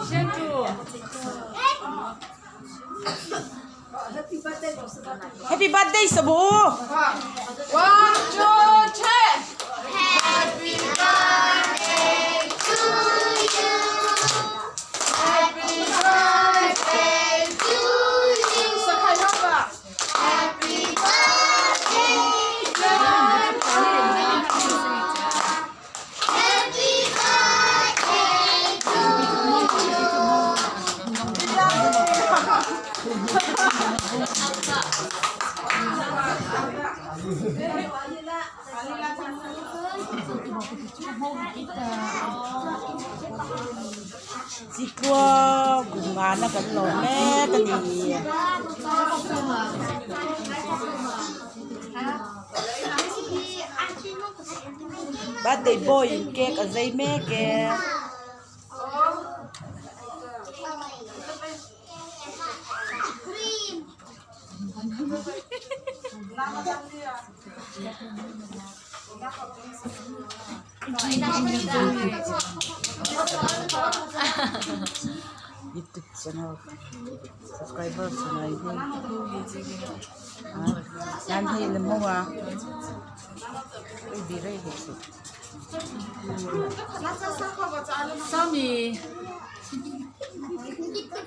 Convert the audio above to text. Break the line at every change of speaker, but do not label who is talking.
先祝
Happy birthday sa buo!
1, 2, 3
Happy birthday to you. Happy birthday to you.
再看一下吧
Happy birthday, Lord. Happy birthday to
Si Kwa, gumana ka lome, kani. Birthday boy, cake, azay meke.
cream.
YouTube channel. Subscriber channel ini. Nanti lemu ah. Birai gitu.
小米
Kita